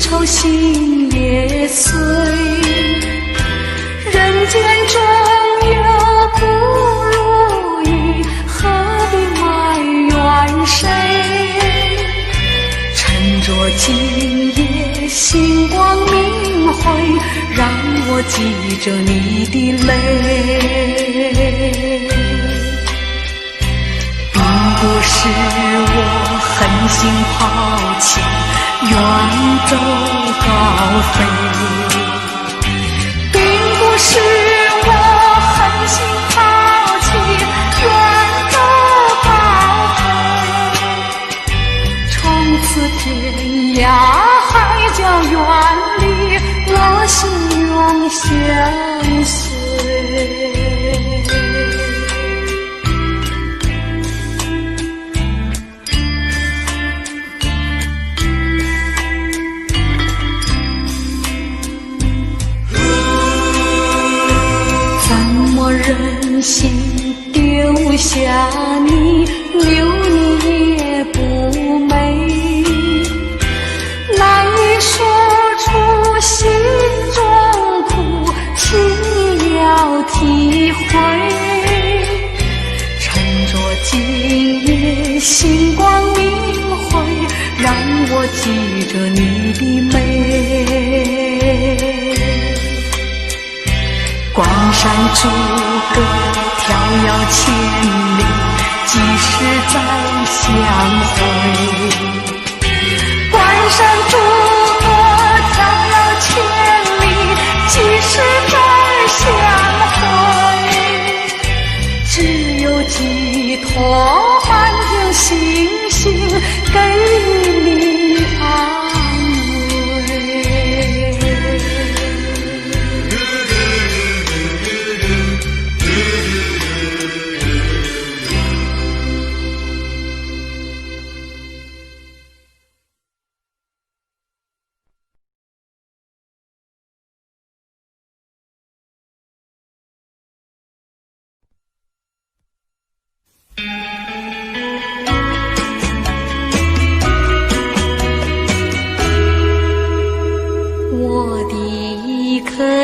愁心也碎。人间中有不如意，何必埋怨谁？趁着今夜星光明辉，让我记着你的泪。并不是我狠心抛弃，远走高飞，并不是我狠心抛弃，远走高飞。从此天涯海角远离，我心永相随。忍心丢下你，留你也不美，难以说出心中苦，请你要体会。趁着今夜星光明辉，让我记着你的美。关山逐歌飘摇千里，几时再相会？关山逐歌飘摇千里，几时再相会？只有寄托满天星星，给予你安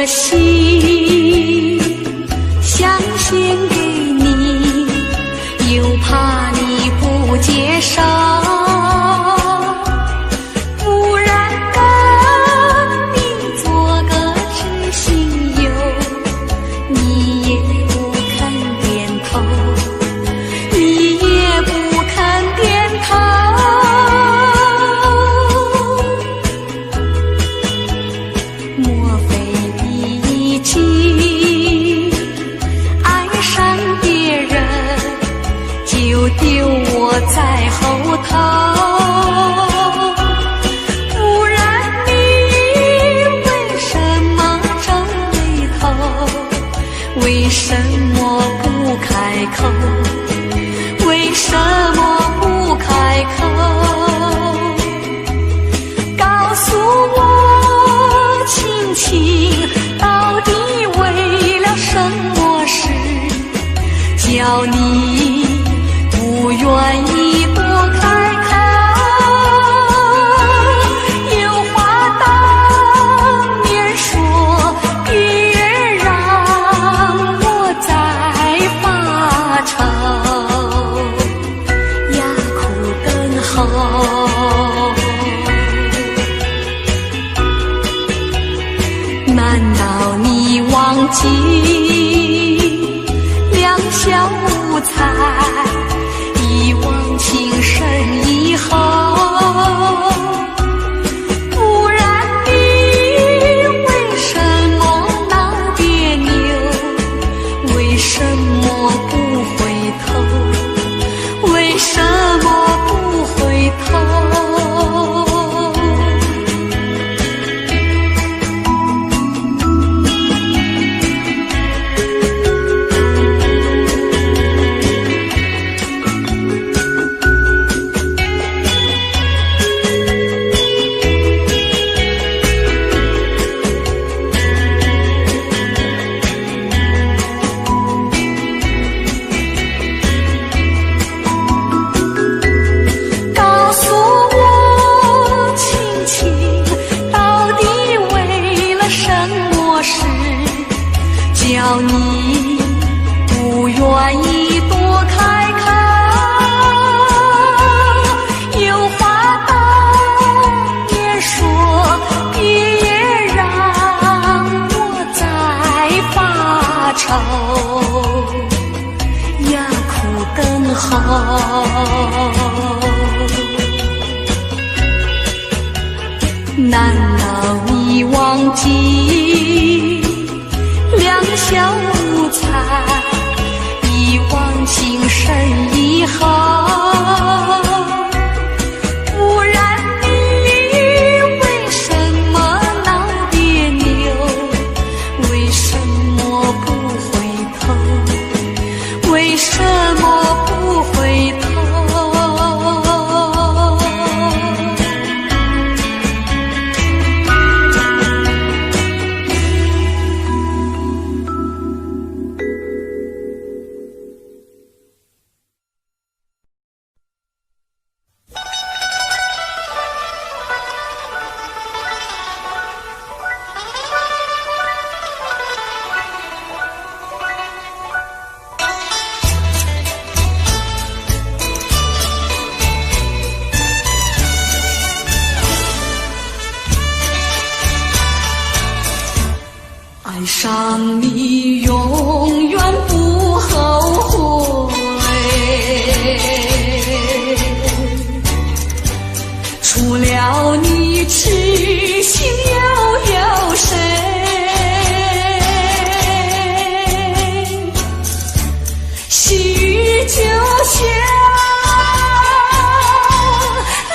心想献给你，又怕你不接受，不然跟你做个知心友，你也不肯点头，你也不肯点头。莫非已经爱上别人，就丢我在后头？不然你为什么皱眉头？为什么不开口？为什么不开口？告诉我亲亲，到底为了什么事，叫你不愿意多开口？有话当面说，别让我再发愁，哑苦等候。难道你忘记两小无猜，一往情深以后？不然你为什么闹别扭？为什么不回头？为什么不回头？上你永远不后悔，除了你痴心又有谁？细雨就像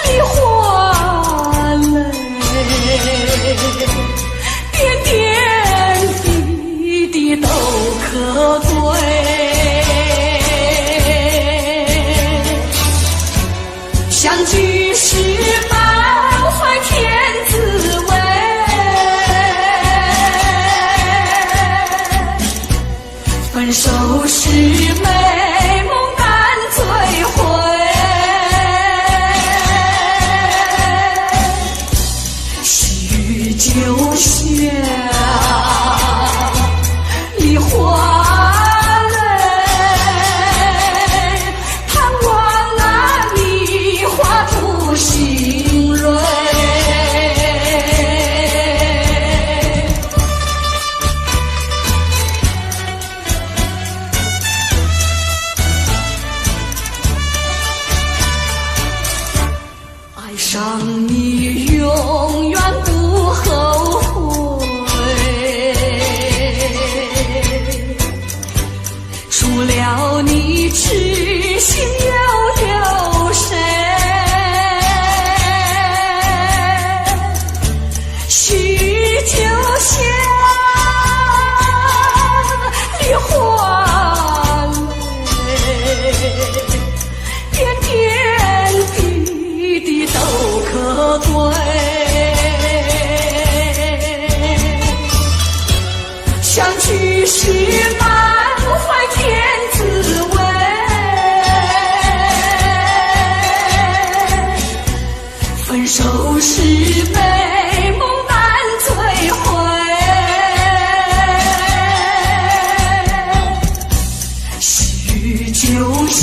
梨花泪，点点滴滴都可贵。相聚时满怀天滋味，分手时美梦难追回。细雨就像梨花泪，盼望那梨花吐新蕊。爱上你永远不后悔，除了你痴心又有谁？细雨就像梨花泪，点点滴滴都可贵。相聚时满怀天滋味，分手时美梦难追回。细雨就像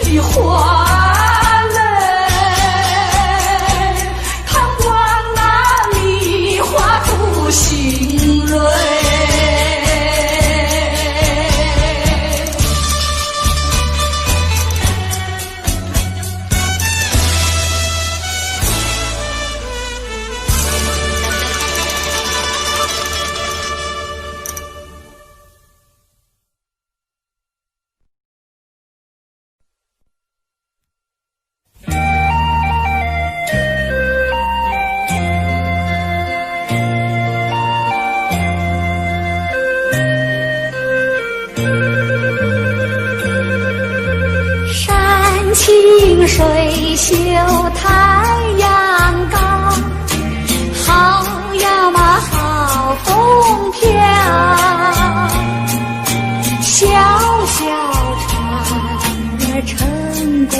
梨花泪，盼望那梨花吐新蕊。山清水秀太阳高，好呀嘛好风飘，小小船儿撑过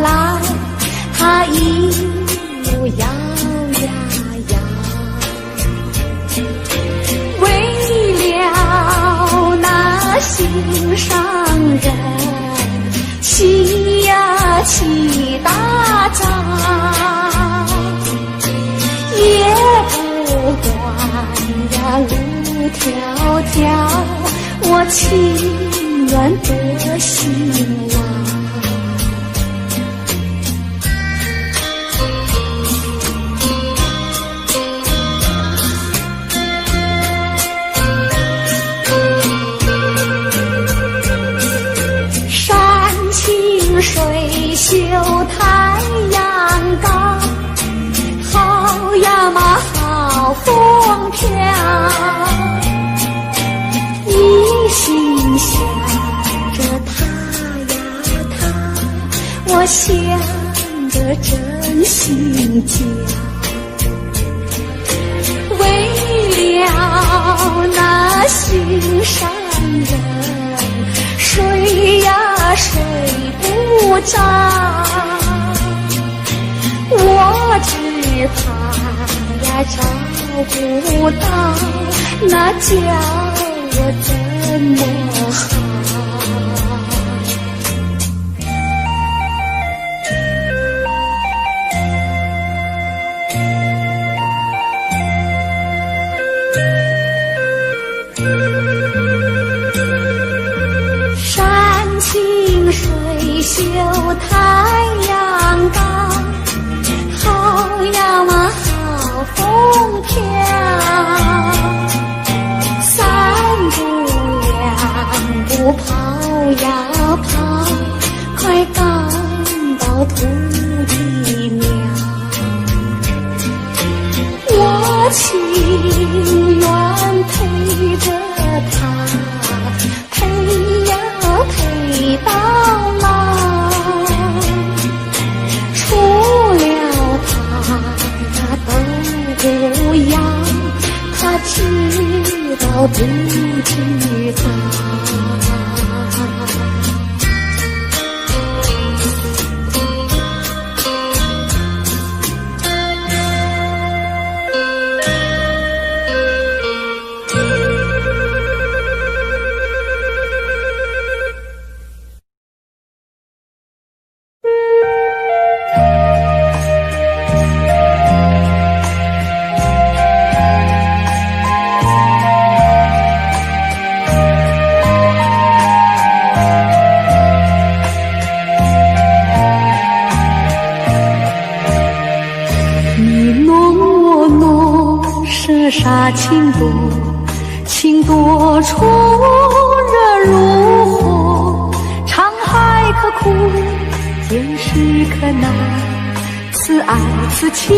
来，它一路摇呀摇，为了那心上人起呀起大早，也不管呀路迢迢，我情愿多辛劳。水秀太阳高，好呀嘛好风飘，一心想着他呀他，我想着真心交，为了那心上人，睡呀睡不着，我只怕呀找不到，那叫我怎么好？绣太阳高，好呀嘛好风飘，三步两步跑呀跑，快赶到土地庙。我情愿陪着他，陪呀陪到老，除了他都不要，他知道不知道。沙情多，情多处热如火，沧海可枯，见识可难，此爱此情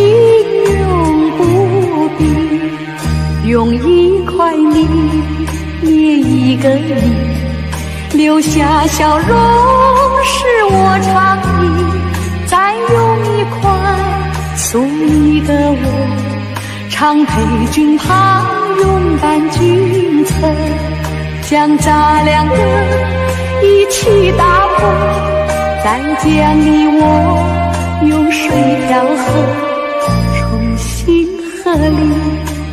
永不变。用一块泥捏一个你，留下笑容是我常忆，再用一块塑一个我，常陪君旁，拥伴君侧，将咱两个一起打破，再将你我用水调和，重新合力，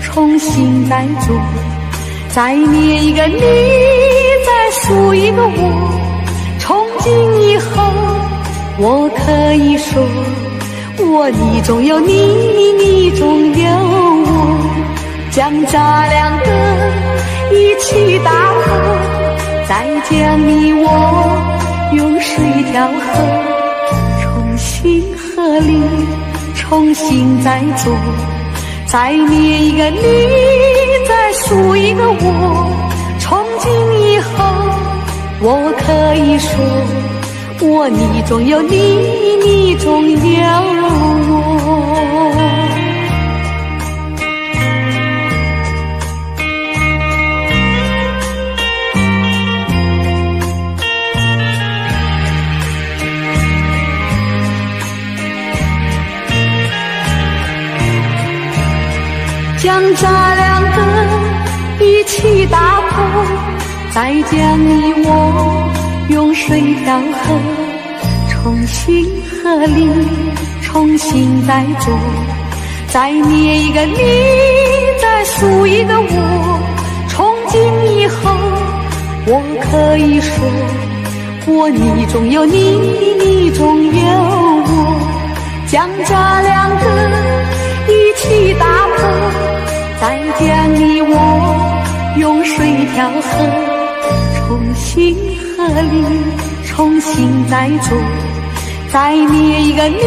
重新再做，再捏一个你，再塑一个我，从今以后我可以说，我你中有你，你中有我，将咱两个一起打破，再将你我用水调和，重新合力，重新再做，再捏一个你，再塑一个我，从今以后我可以说，我你中有你，你中有我。将咱两个一起打破，再将你我用水调和，重新合力，重新再做，再捏一个你，再塑一个我，从今以后我可以说，我你中有你，你中有我，将咱两个一起打破，再将你我用水调和，重新合力，重新再做，再捏一个你，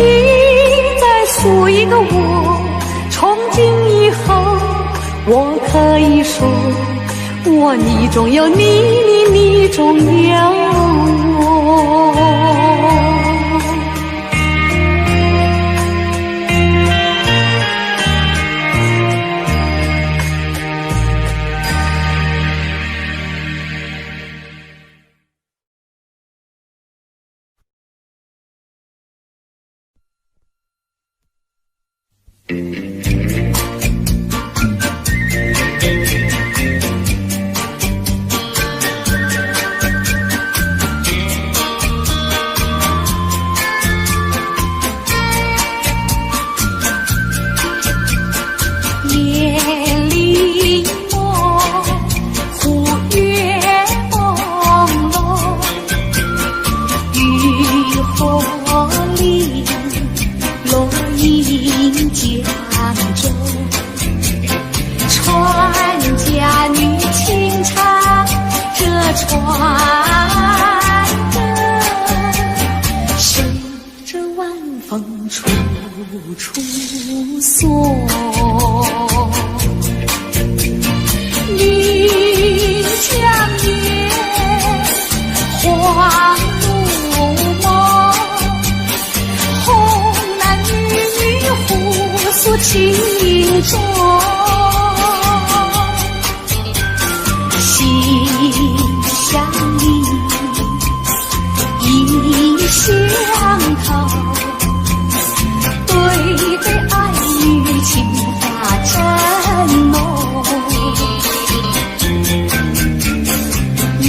再塑一个我，从今以后我可以说，我你中有你，你中有我。家处处锁。临江夜，黄如梦，红男女互诉情衷。心相依，意相投，对对爱与情话真浓。夜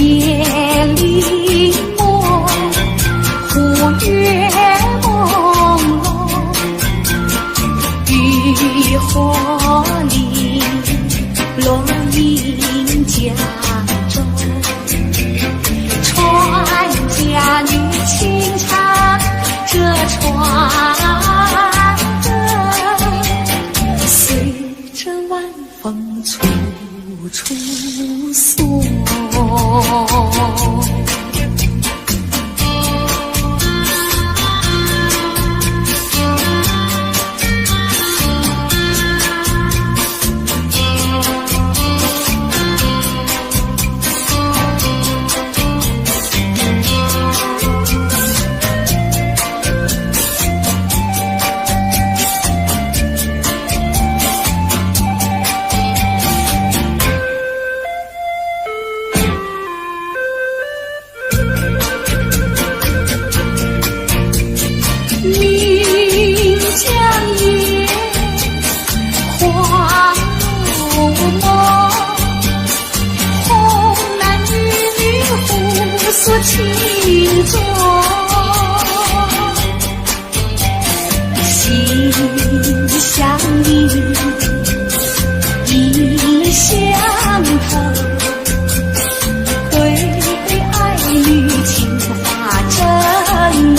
里梦，忽月朦胧，渔火里落英江中。船家女轻唱这船歌，随着晚风处处锁。情衷，心相依，意相投，对对爱与情话真浓。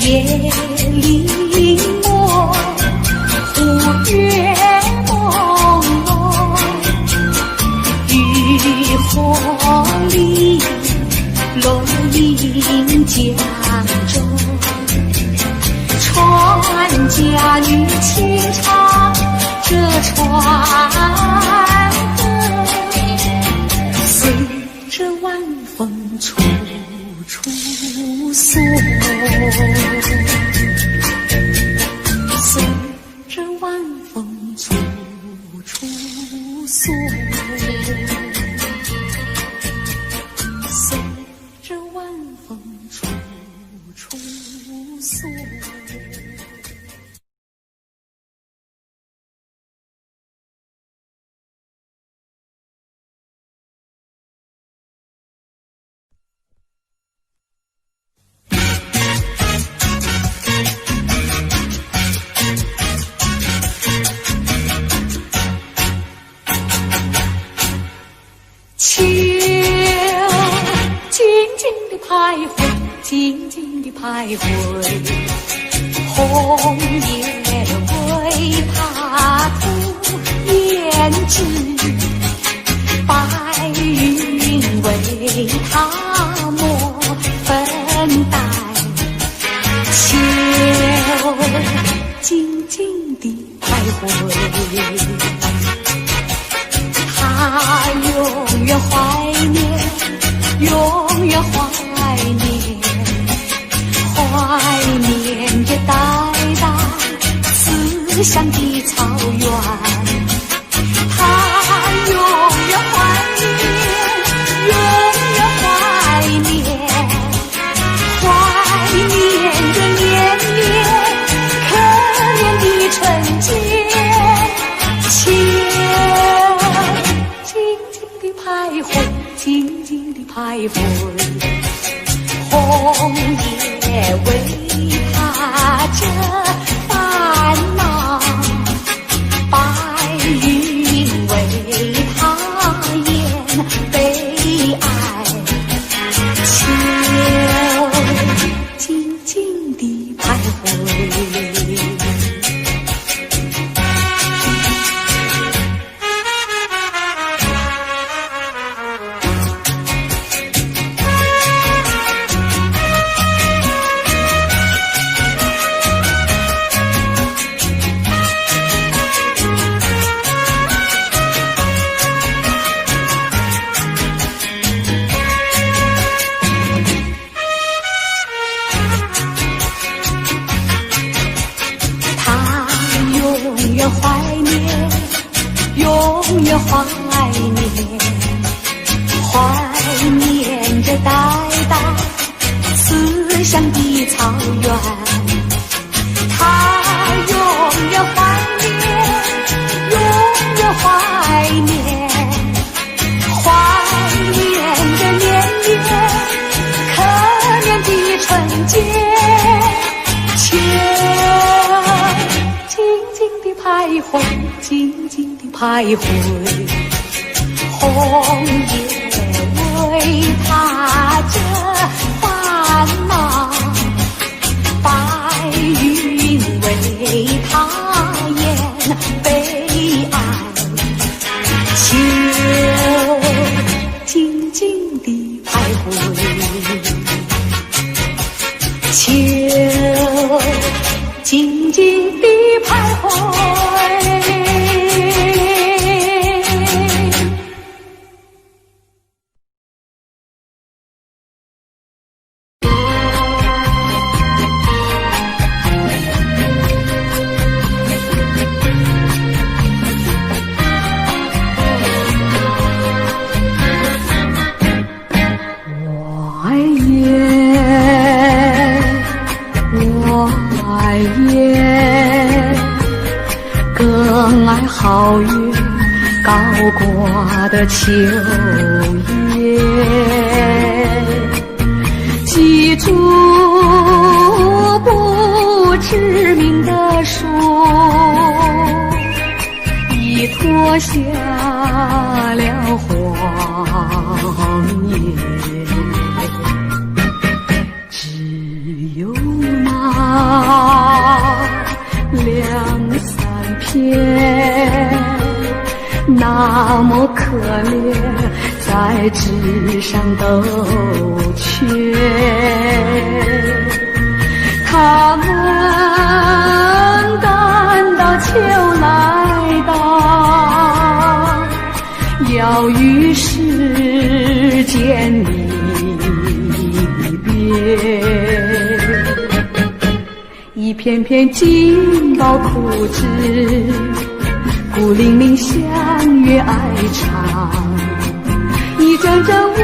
夜里梦，忽月朦胧，渔火里落英江中。船家女轻唱这船歌，随着晚风处处锁，随着晚风处处锁，随着晚风处处锁。秋静静地徘徊，静静地徘徊，红叶为它涂胭脂，白云为它抹粉黛。秋静静地徘徊，他永远怀念，永远怀念，怀念着代代思乡的草原。他永远怀念，永远怀念，怀念着年年可怜的春节。徘徊，静静地徘徊，红叶为他遮烦恼，白云为他掩悲哀。秋静静地徘徊。怀念，怀念着代代思乡的草原。他永远怀念，永远怀念，怀念着年年可怜的春节。情静静的徘徊，静静的徘徊，红叶为他遮烦恼，白云为他掩悲哀。秋静静地徘徊，秋静静地徘徊。更爱皓月高挂的秋叶，记住不知名的树，已脱下了黄叶，只有那两三片那么可怜，在纸上都缺。他们感到秋来到，要与世间离别。一片片金宝枯枝，孤零零相约哀长，一阵阵无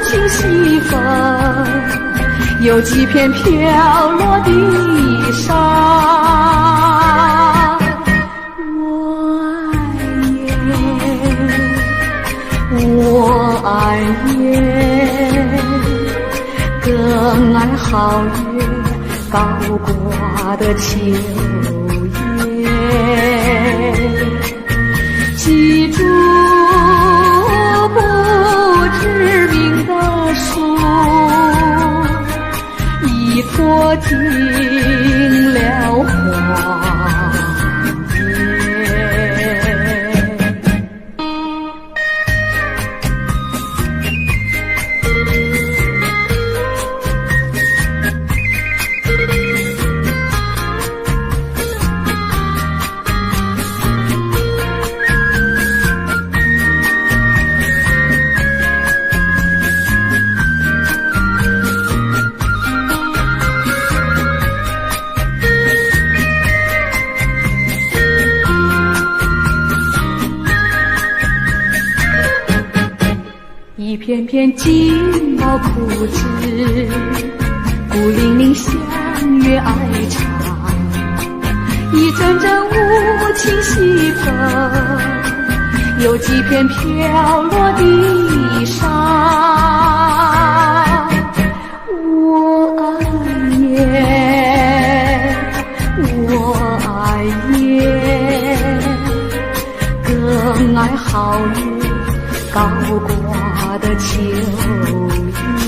情西风，有几片飘落地上。我爱夜，更爱皓月高挂的秋叶，记住不知名的树，已脱尽了黄一片片金宝枯枝，孤零零相约哀长，一阵阵无情西风，有几片飘落地上。我爱夜，我爱夜，更爱皓月高挂的秋叶，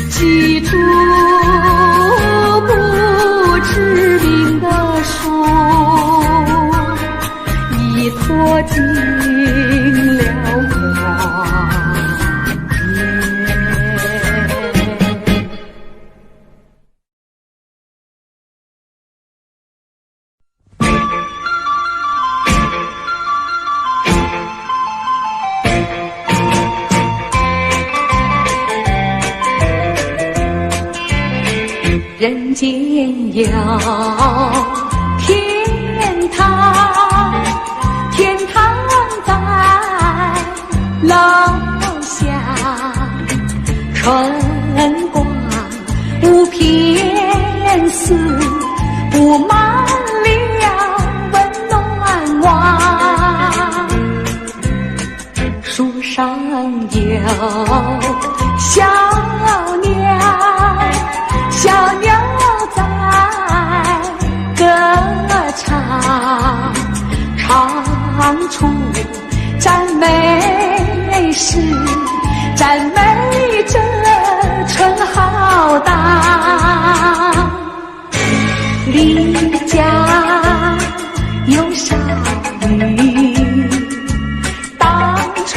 记住不知名的树，已脱尽了黄人间有天堂，楼下，春光无偏私，布满了温暖网。树上有小鸟，小鸟在歌唱，唱出赞美诗，赞美这春浩荡。离家有少女，当船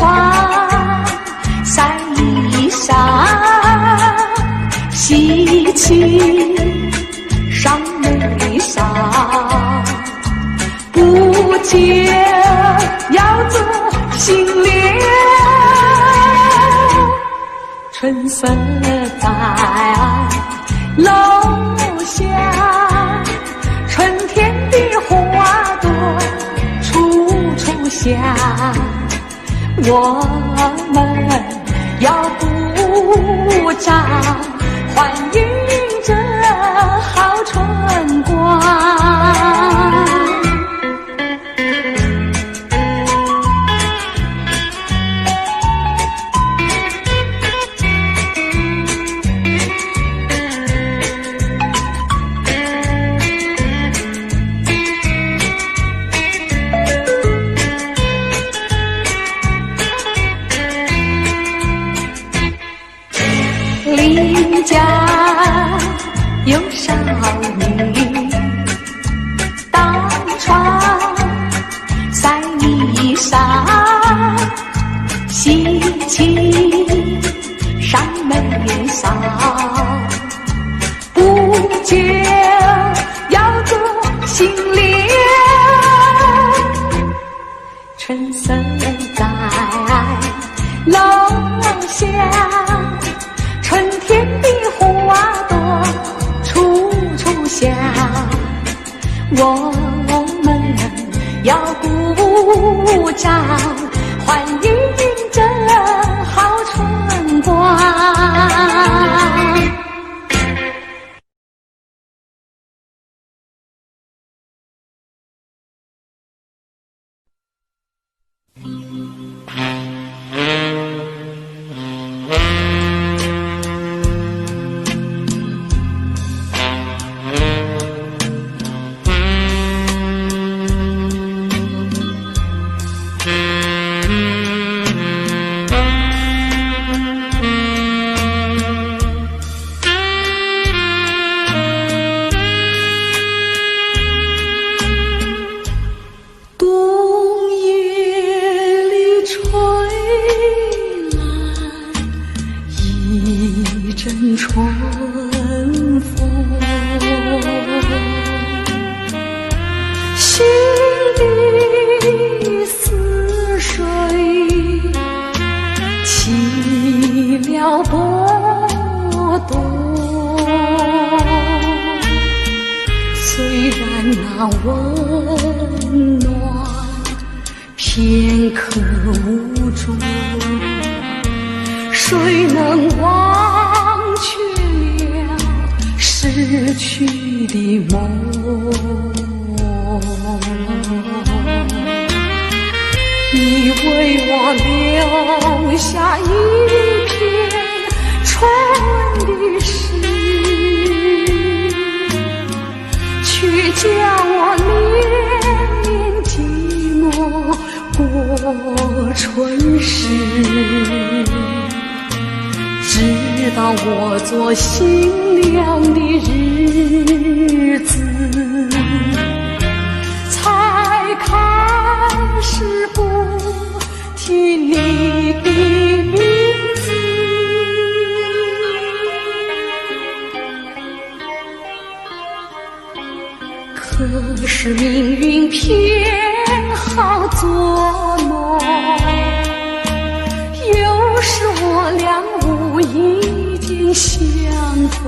晒衣裳，喜气上眉梢，不久要做新娘。春色在楼下，春天的花朵处处香，我们要鼓掌欢迎这好春光。邻家有少女，当船晒衣裳，喜气上眉梢，不久要做新娘。春色在楼下，春天的花朵处处香，我们要鼓掌欢迎这好春光。春风，心的似水起了波动，虽然那温暖片刻无踪，谁能忘却了逝去的梦？你为我留下一片春的诗，却叫我连连寂寞过春时。直到我做新娘的日子，才开始不提你的名字。可是命运偏好作弄，有时我俩无意间相逢，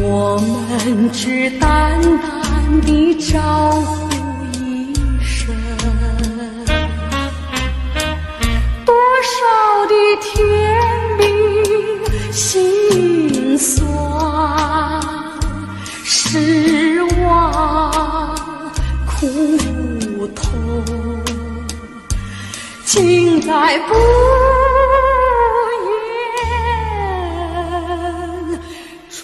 我们只淡淡地招呼一声，尽在不言中。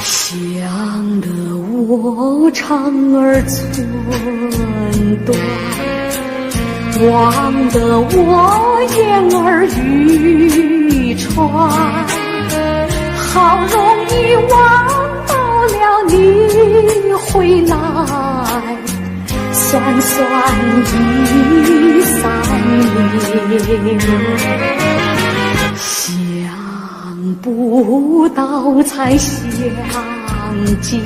想得我肠儿寸断，望得我眼儿欲穿，好容易望到了你回来，算算已3年。想不到才相见，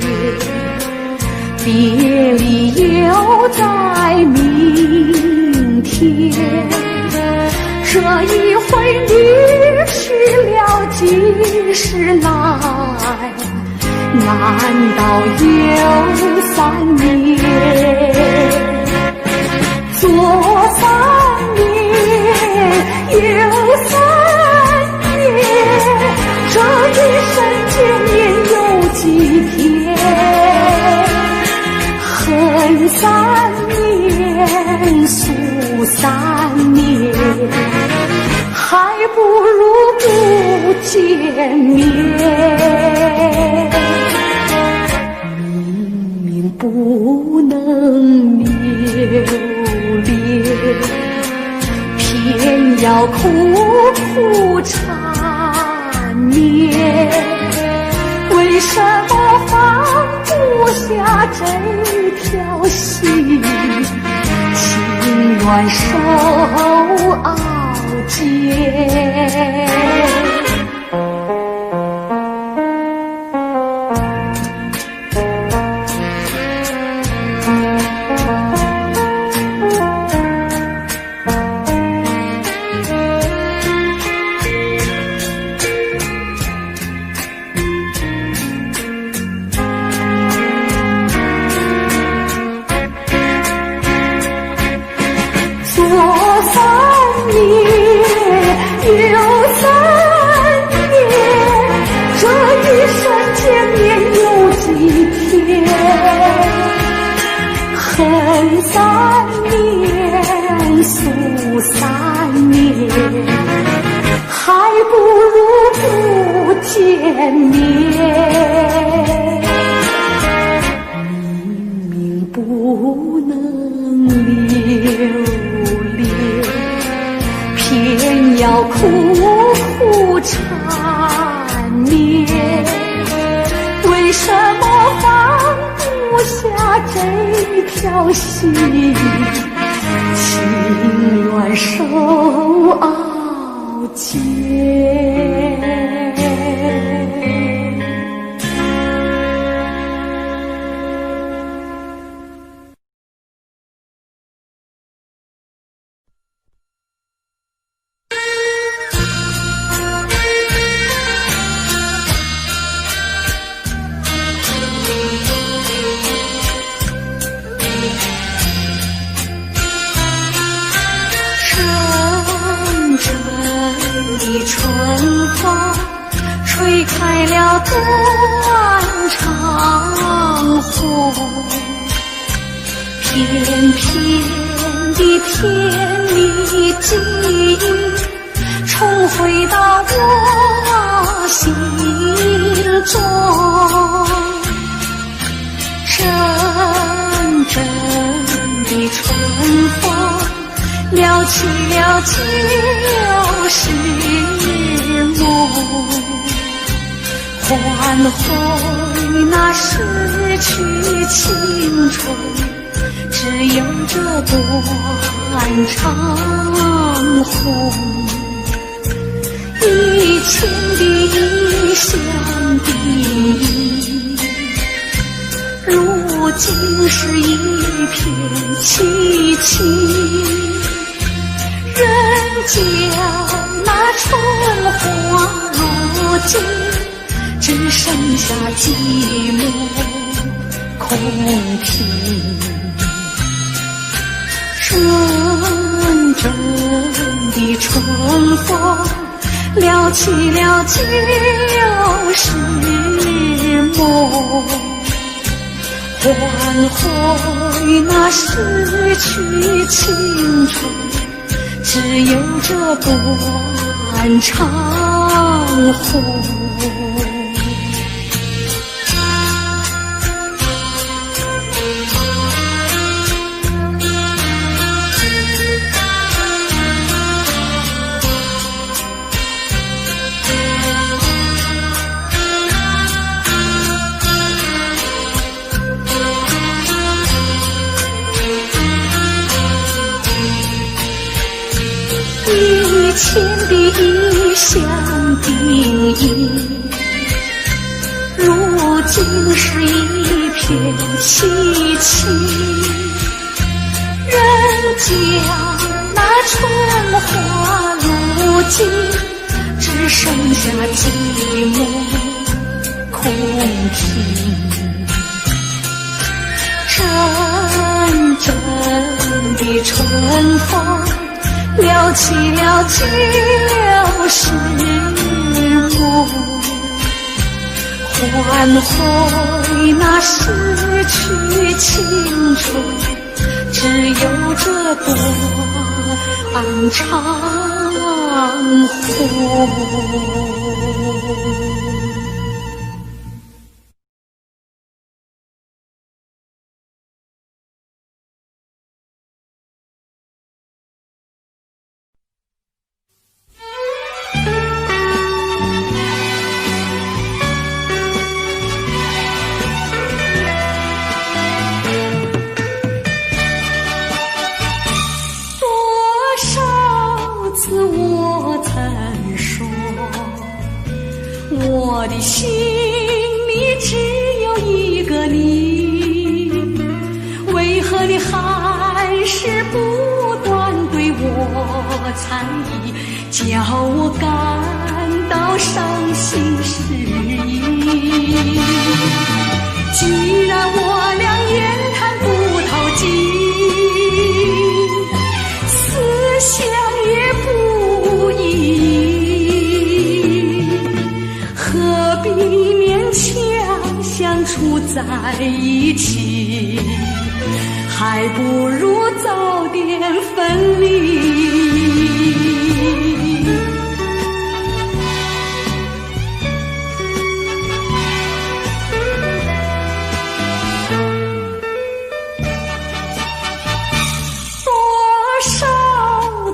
别离又在明天。这一回你去了几时来？难道又3年？左3年，右3年，这一生见面有几天？恨3年，诉3年，还不如不见面。明明不能留恋，偏要苦苦缠绵。为什么放不下这条心？情愿受熬煎。左3年，右3年，这一生见面有几天？恨3年，诉3年，还不如不见面。明明不能留恋，偏要苦苦缠绵。为什么放不下这条心？情愿受熬煎。的春风吹开了断肠红，片片的甜蜜记忆重回到我心中，阵阵的春风撩起了旧时梦，唤回那逝去青春，只有这断肠红。一情的一厢的意，如今是一片凄凄，人家那春花落尽，只剩下寂寞空瓶。阵阵的春风撩起了旧时梦，唤回那逝去青春，只有这断肠红。以前的一厢定义，如今是一片凄凄。人家那春花落尽，只剩下寂寞空瓶。阵阵的春风撩起了旧时梦，唤回那逝去青春，只有这断肠红。我的心里只有一个你，为何你还是不断对我猜疑，叫我感到伤心失意。既然我俩言谈不投机，思想也不一，何必勉强相处在一起，还不如早点分离。多少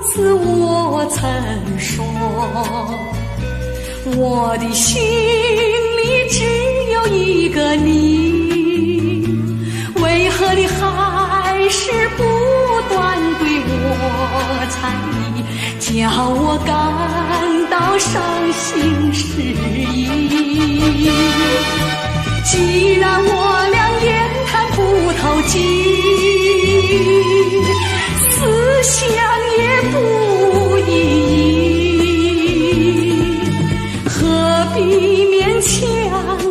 次我曾说，我的心里只有一个你，为何你还是不断对我猜疑，叫我感到伤心失意。既然我俩言谈不投机，思想也不一，何必勉强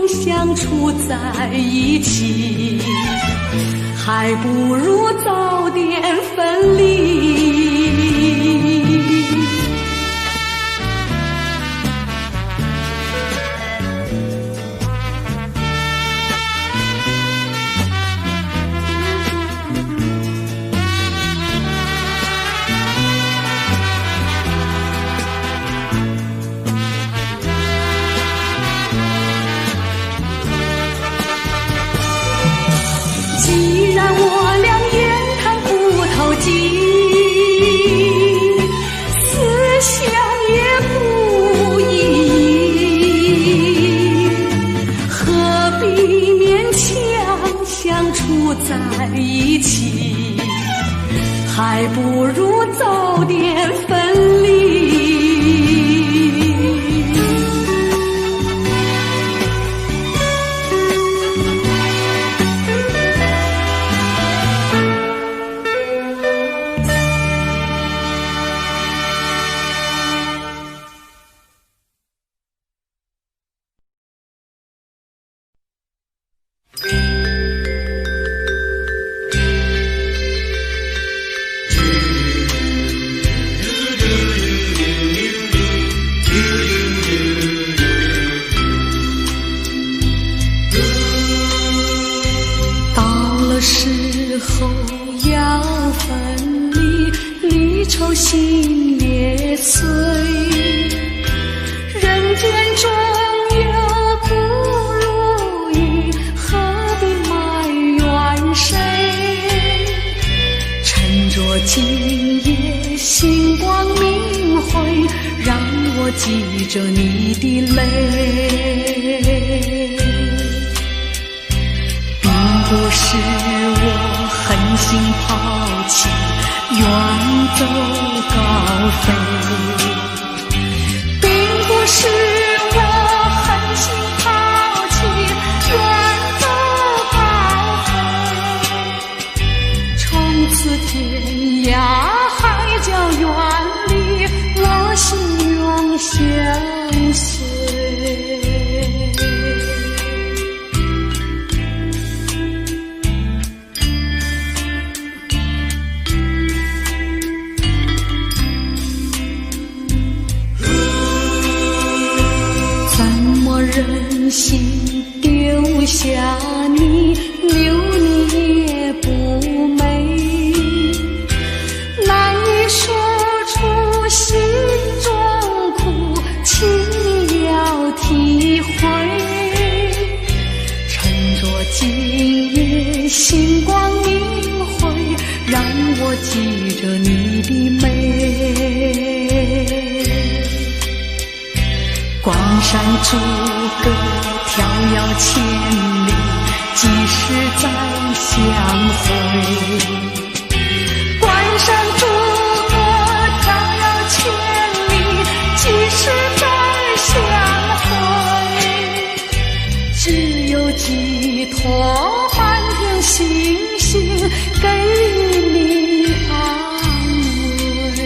相处在一起，还不如早点分离。既然我俩言谈不投机，有心也碎。人间中有不如意，何必埋怨谁？趁着今夜星光明辉，让我记着你的泪。并不是我狠心抛弃，远走高飞，并不是我狠心抛弃，远走高飞。从此天涯海角远离，我心永相随。忍心丢下你，留你也不美，难以说出心中苦，请你要体会。趁着今夜星光明辉，让我记着你的美。关山逐歌迢遥千里，几时再相会？关山逐歌迢遥千里，几时再相会？只有寄托满天星星，给你安慰。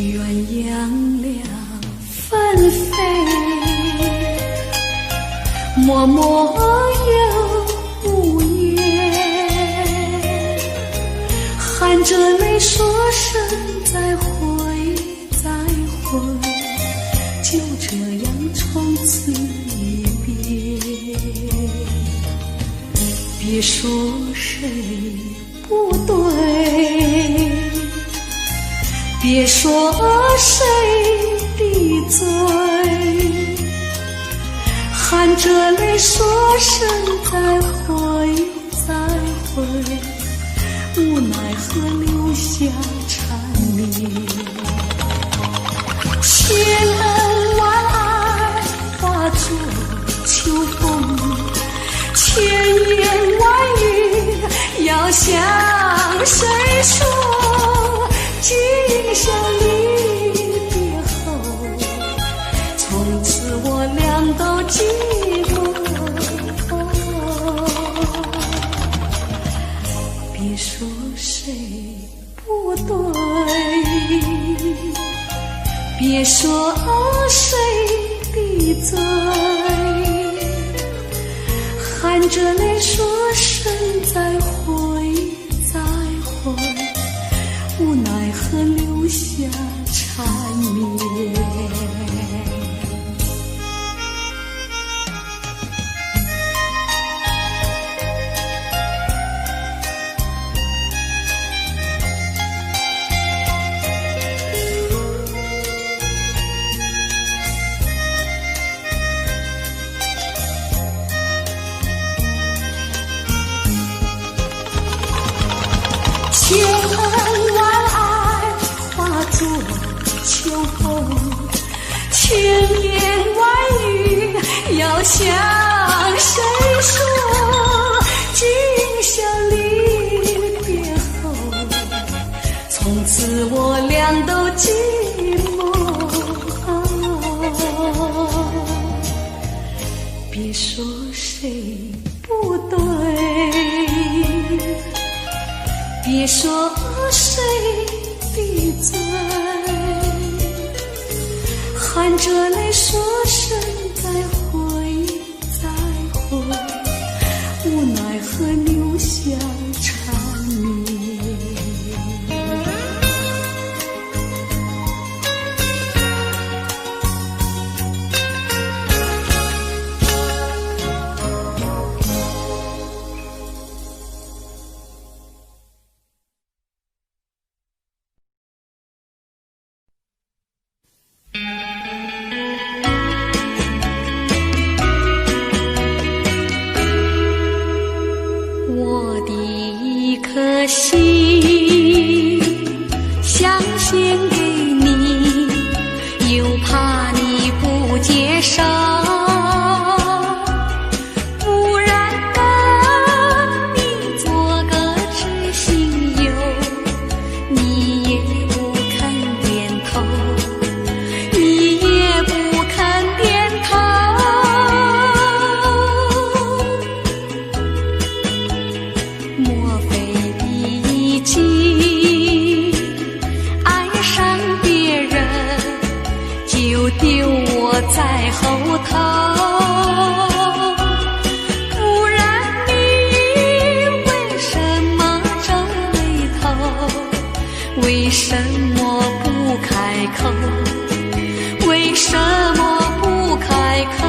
鸳鸯两纷飞，脉脉又无言，含着泪说声再会再会，就这样从此一别。别说谁不对，别说谁的罪，含着泪说声再会再会，无奈何留下缠绵。千恩万爱化作秋风，千言万语要向谁说？今宵离别后，从此我俩都寂寞。别说谁不对，别说谁的罪，含着泪说声再会再会，无奈何留下缠绵。千恩万爱化作秋风，千言万语要向谁说？今宵离别后，从此我俩都寂寞。别说谁不对，别说谁闭嘴，含着泪说声再会再会，无奈何留下缠绵。我的一颗心想献给你，又怕你不接受，不然跟你做个知心友，你也不肯点头，你也不肯点头。莫非你已经爱上别人，就丢我在后头？不然你为什么皱眉头？为什么不开口？为什么不开口？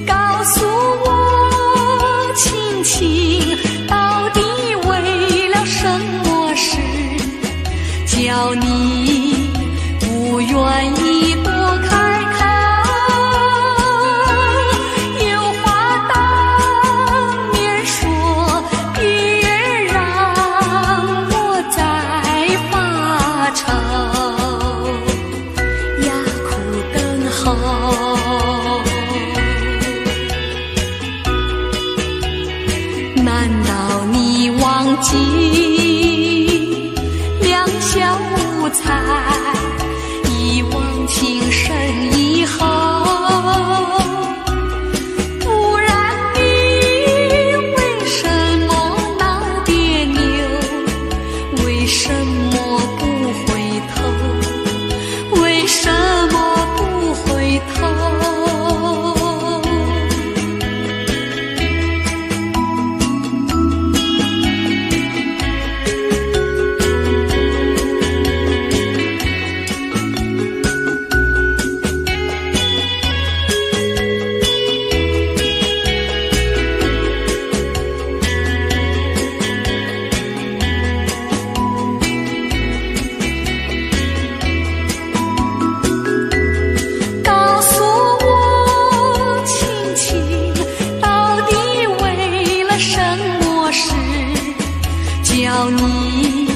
告诉我亲亲，到底为了什么事，叫你不愿意多开口？有话当面说，别让我再发愁呀，苦等候。难道你忘记两小无猜，一往情深以后？不然你为什么闹别扭？为什么不回头？为什么不回头？告诉我亲亲，到底为了什么事，叫你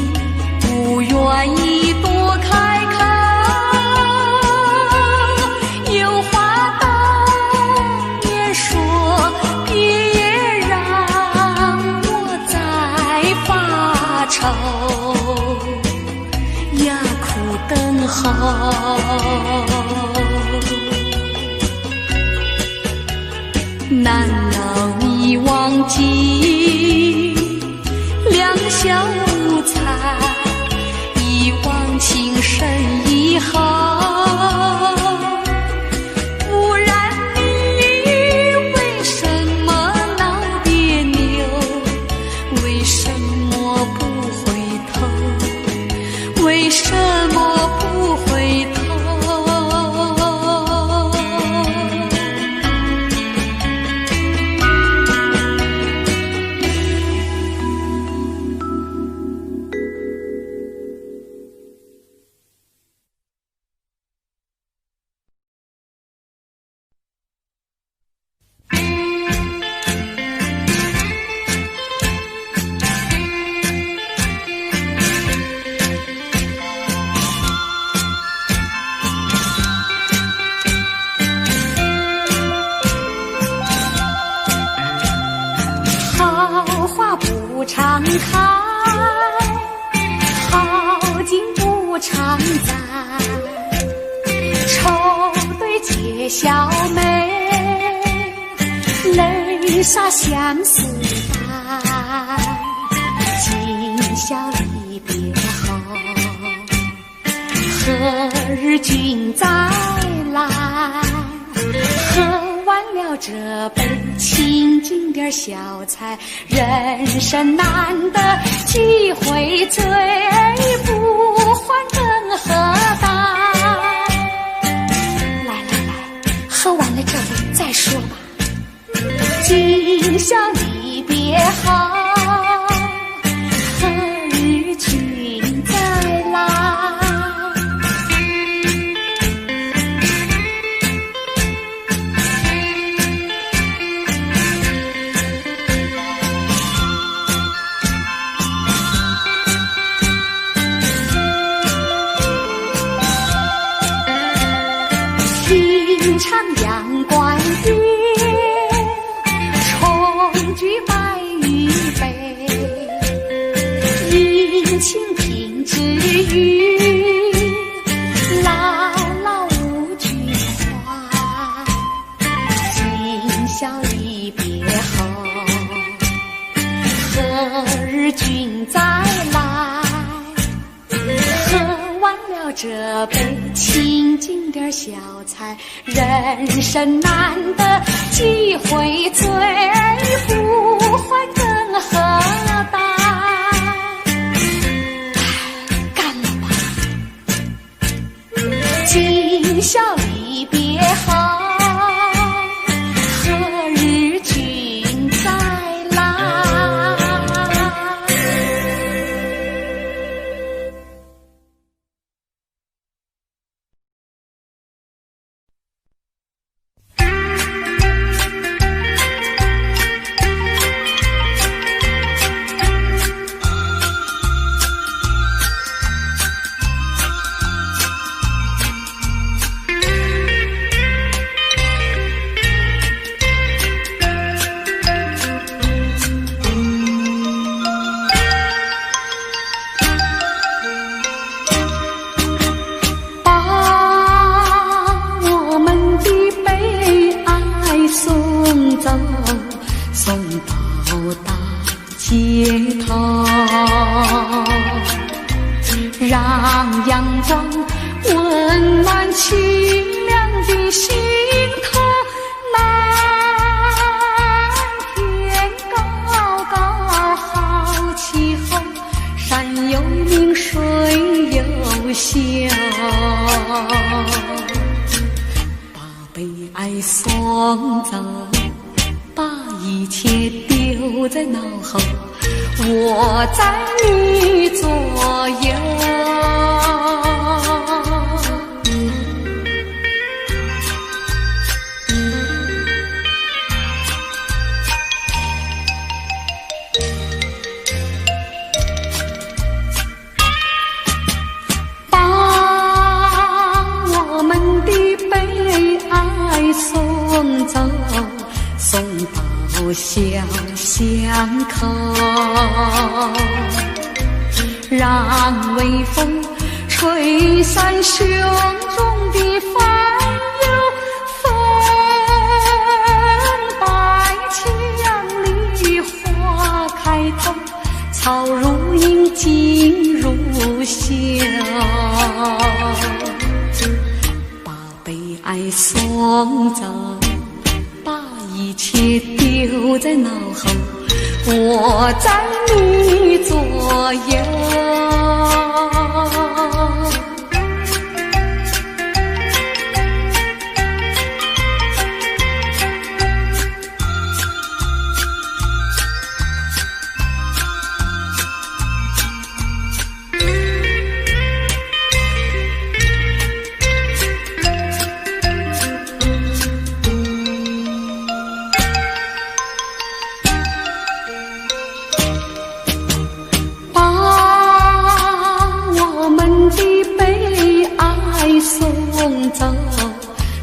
不愿意多开口？有话当面说，别让我再发愁呀，苦等候。难道你忘记两小无猜，一往情深以后？不然你为什么闹别扭？为什么不回头？为什么不回头？好话不常开，好景不常在，愁对解小妹，泪洒相思带，今宵离别后，何日君再来？喝完了这杯清静点小菜，人生难得几回醉，不还更何待？来来来，喝完了这杯再说吧。今宵离别后，何日君再来？平常阳关边，重举白玉杯，殷勤品之语，姥姥无惧怀。今宵离别后，何日君再来？喝完了这杯清静点小菜，人生难得几回醉，不还更何待？干了吧！今宵离别后，何日君再来？让阳光温暖清凉的心头，蓝天高高好气候，山有名水有秀，把悲哀送走，把一切丢在脑后，我在你左右。把我们的悲哀送走，送到小巷口，让微风吹散胸中的烦忧，风摆墙里花开头，草如茵景如秀，把悲哀送走，把一切丢在脑后，我在你左右。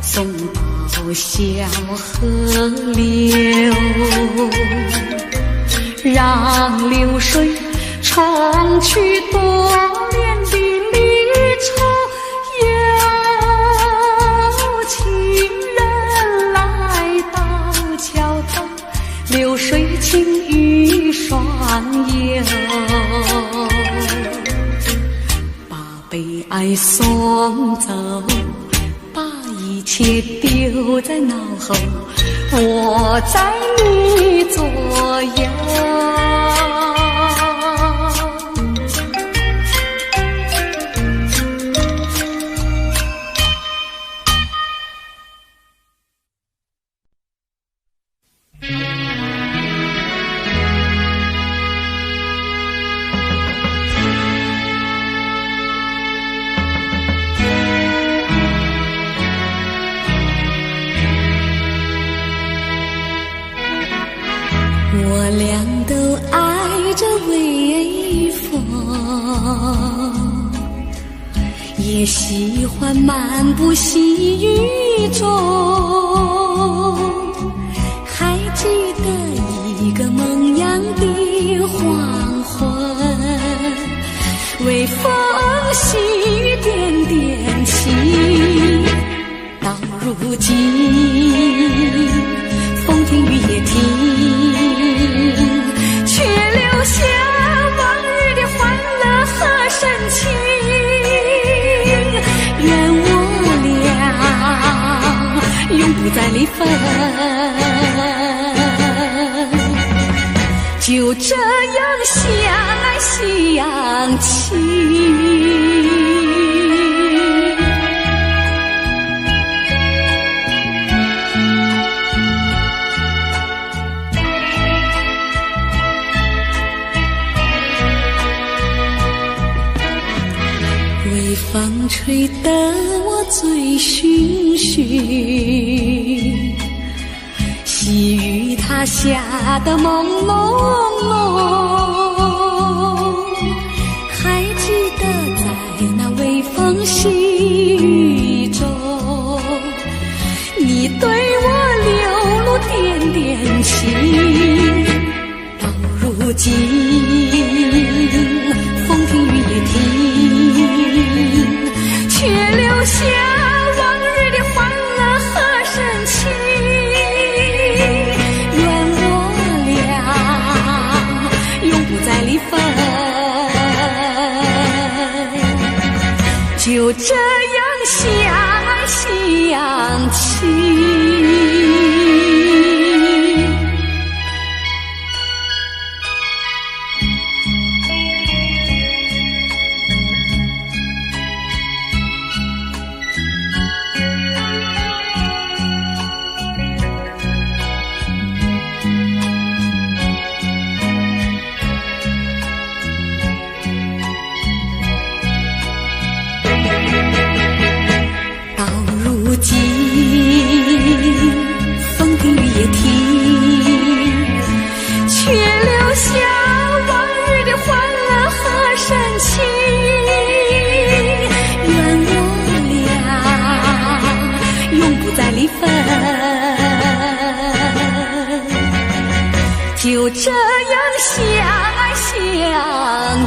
送到小河流，让流水冲去多年的离愁，有情人来送走，把一切丢在脑后，我在你左右。我俩都爱着微风，也喜欢漫步细雨中，还记得一个梦样的黄昏，微风细雨点点起，到如今风停雨也停，却留下往日的欢乐和深情。愿我俩永不再离分，就这样相爱相亲。微风吹得我醉醺醺，细雨它下得朦朦胧，还记得在那微风细雨中，你对我流露点点情，到如今风停雨也停，却留下往日的欢乐和深情。愿我俩永不再离分，就这样相爱相亲。如今风停雨也停，却留下往日的欢乐和深情。愿我俩永不再离分，就这样相爱相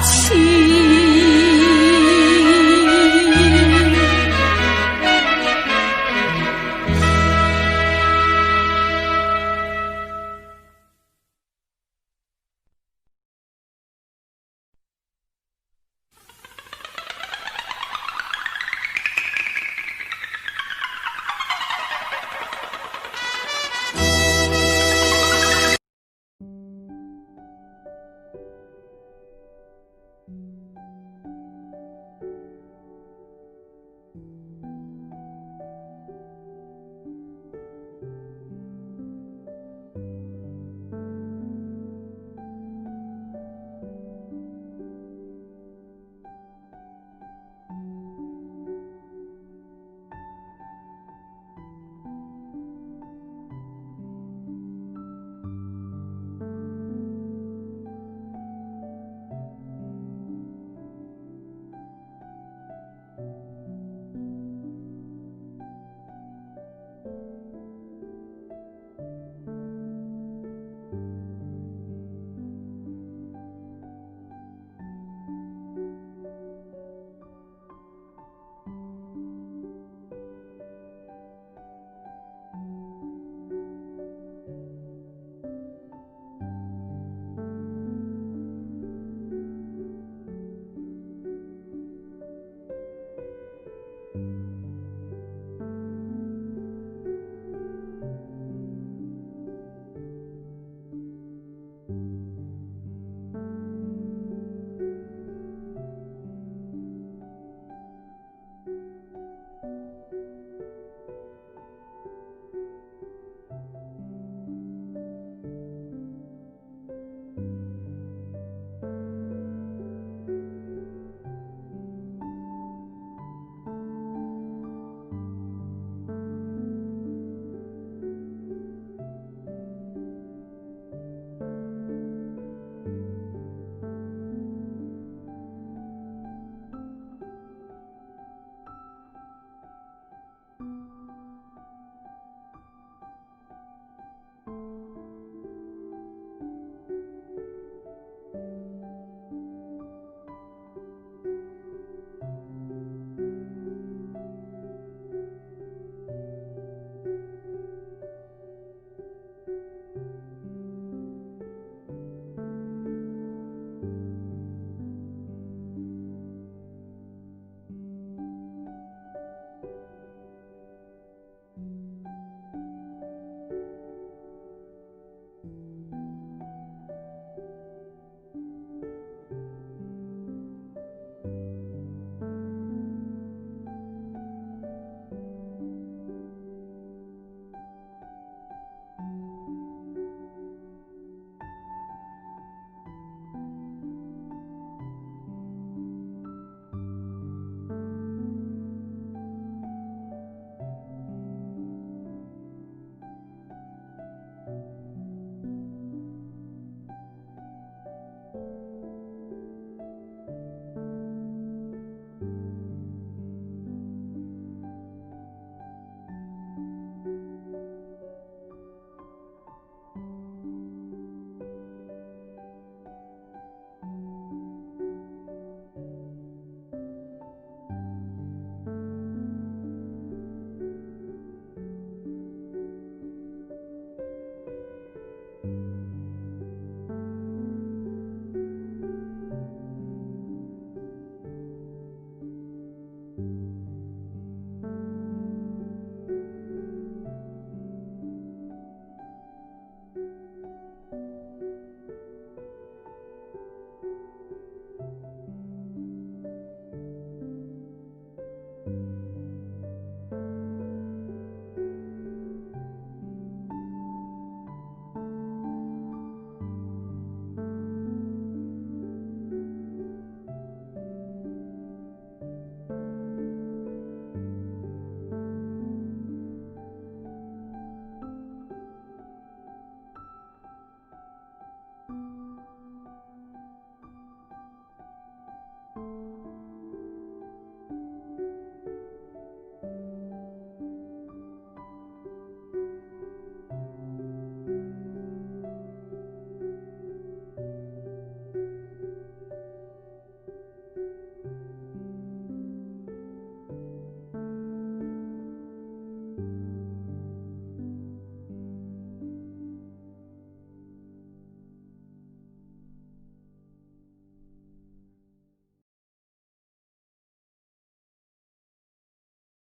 亲。